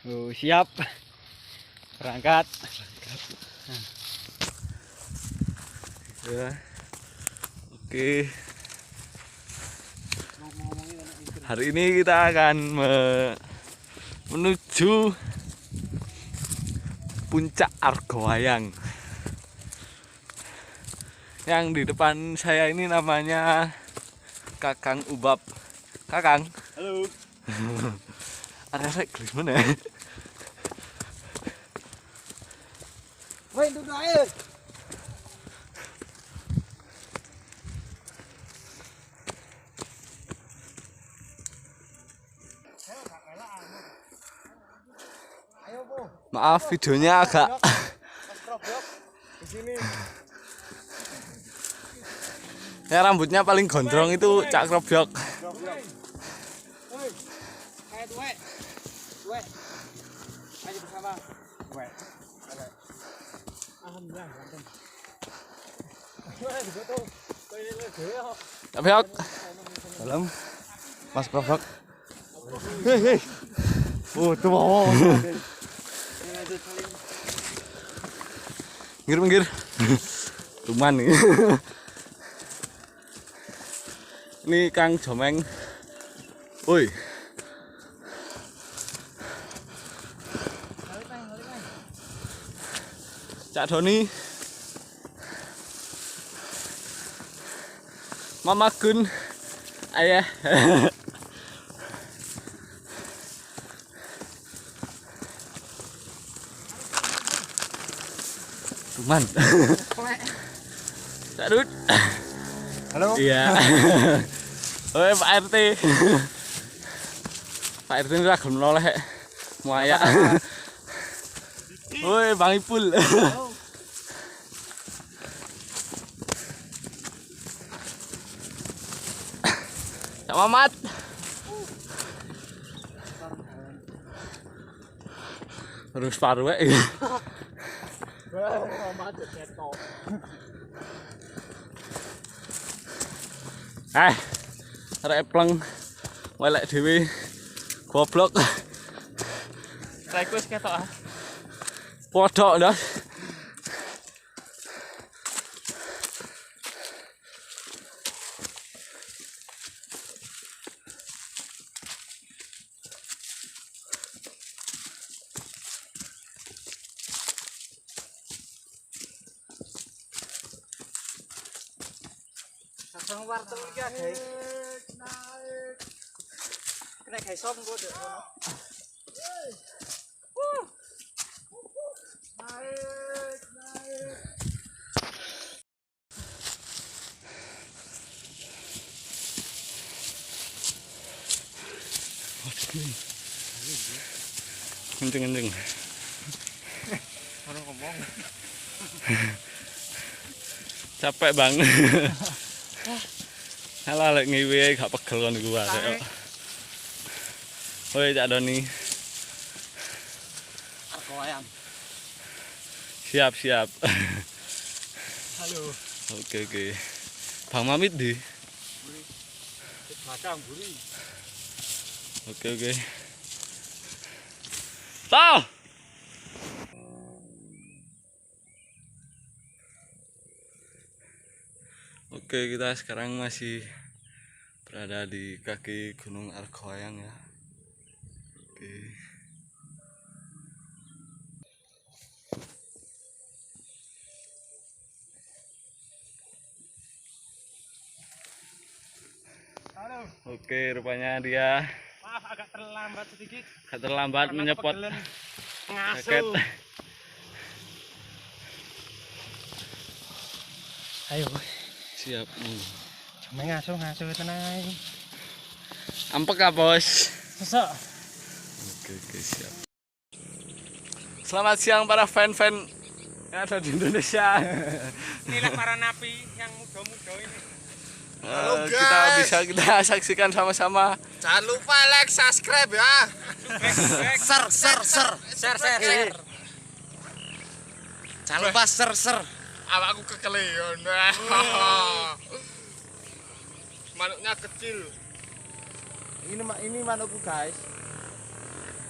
Siap. Berangkat. Ya. Oke. Hari ini kita akan menuju puncak Argowayang. Yang di depan saya ini namanya Kakang Ubab. Kakang. Halo. Arek gimana ya? Woi, duduk air. Maaf videonya agak Di sini. ya rambutnya paling gondrong itu Cak Krobyok. Woi. Kayak duwe. Duwe. Ayo bersama. Duwe. Alhamdulillah, ganteng. Krobyok. Salam. Mas Krobyok. Hei. Oh, tuh mau. Minggir. Cuman nih. Ini Kang Jomeng. Woi. Cak Doni. Mama Gun. Ayah. Cuman. Cak Dut. Halo. Iya. Oi Pak RT. Pak RT ini ragam noleh. Muaya. Woi Bang Ipul. Cak Mamat. Harus paruh ya. Mamat ketok. Arek pleng welek dhewe goblok. Rek wis ketok ah. Podok ndas. Sang wartel iki guys. Naik. Kena guys som kok dek ngono. Naik. Kenceng. Orang ngomong. Capek bang. Halah lek ngiwi gak pegel kon iku wae. Woi Cak Doni. Argowayang. Siap. Halo. Oke. Bang Mamit di. Batang buri. Oke. Tah. Oke, kita sekarang masih berada di kaki Gunung Argowayang ya. Oke. Halo. Oke, rupanya dia Maaf agak terlambat sedikit. agak terlambat menyepot jaket. Ayo. Siap. Ngasuh tenang. Ampek ah, Bos. Sesek. Oke, siap. Selamat siang para fan-fan yang ada di Indonesia. Inilah para napi yang muda-muda ini. Halo, Kita guys. bisa kita saksikan sama-sama. Jangan lupa like, subscribe ya. Share. Jangan lupa ser. Awakku kekelion. Manuknya kecil. Ini manukku guys.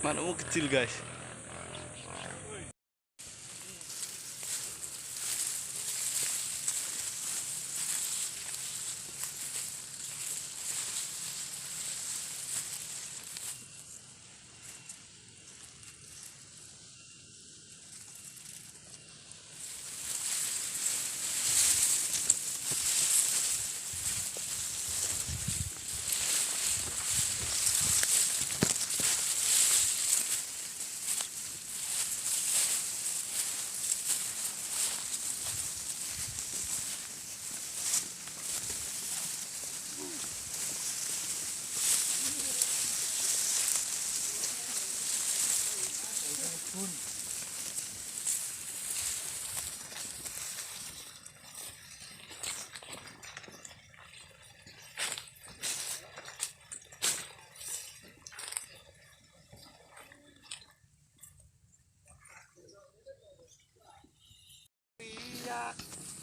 Manukmu kecil guys.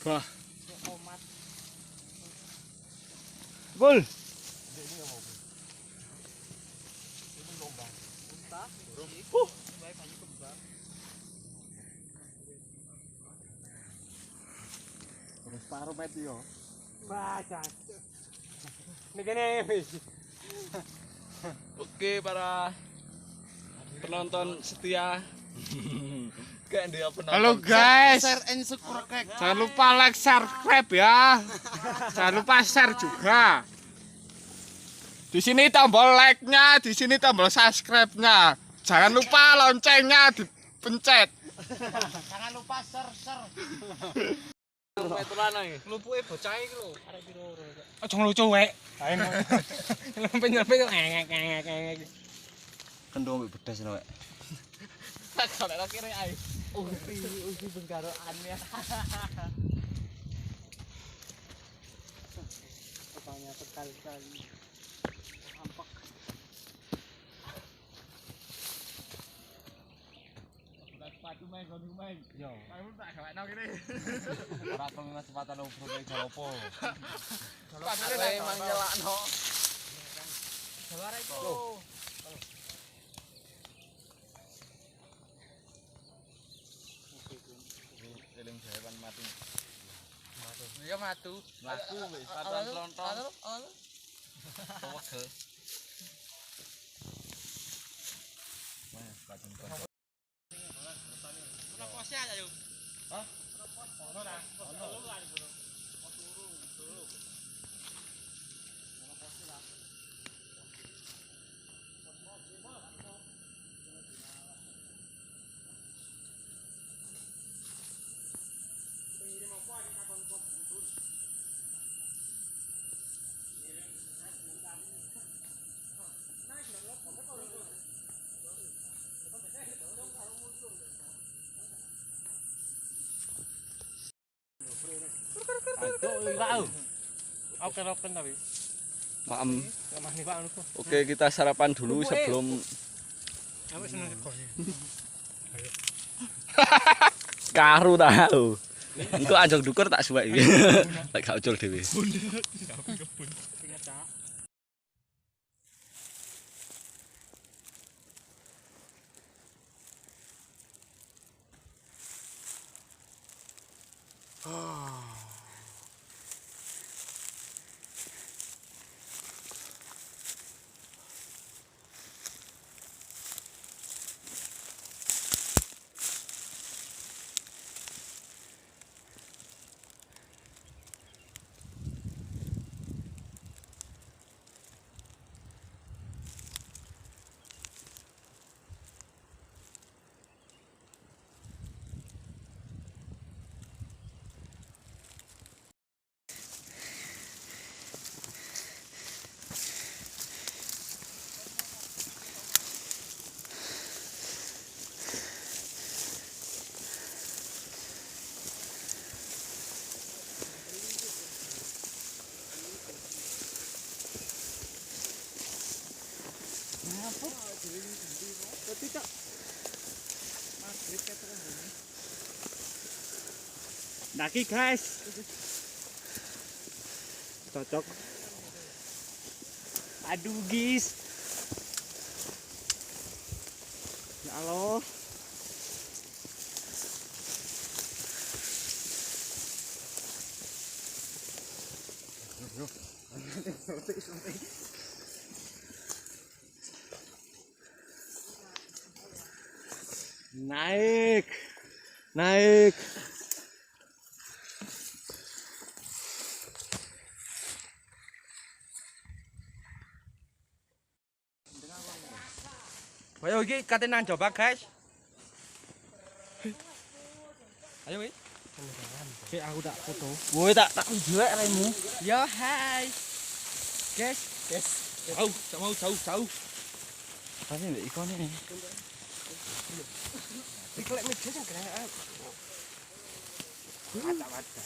Wah. Bul. Terus paruh pet yo. Baca. Ini kene wis. Oke para penonton setia. Halo guys, Share and subscribe. jangan lupa like, subscribe ya. Jangan lupa share juga. Di sini tombol like-nya, di sini tombol subscribe-nya. Jangan lupa loncengnya dipencet. Jangan lupa share. Metulan ae. Lumpuke bocah iki lho, arek piro ora. Aja lucu wek. Ae. Lempe-lempe ngek. Kendong mbek bedas nek. Tak golek kene ae. Uji benggarokan ya. Tanya sekali-kali. Ampak. Sepatu main gon main. Yo. Kamu tak gawekno kene. Ora pengen sepatan obrol iki opo. Sepatu emang nyelakno. Jawara iku. Eling jawan mati. Ya matu. Laku wis sepatan lontong. Wegel. Wah, sepatan lontong. Pos aja yuk. Hah? Ono ora? Ono. Oke tapi. Maem. Mani Pak anu. Oke, kita sarapan dulu sebelum Aku seneng kok. karu tahu. Engko anjong dukur tak suwek iki. Tak gak ucul dhewe. Ingat Cak. Daki guys. Cocok. Aduh guys. Halo. Naik. Naik. Ayo iki katenan coba guys. Ayo iki. Oke, aku tak foto. Woi tak jelek raimu. Yo hai. Guys, Yes. jauh. Pasti mbek ikon ini. Dikelek meja sing gerak. Mata-mata.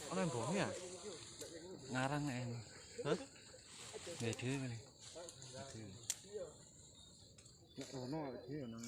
Ono yang bohong ya? Ngarang ini. Hah? Beda kali. Nek ono awake dhewe nang.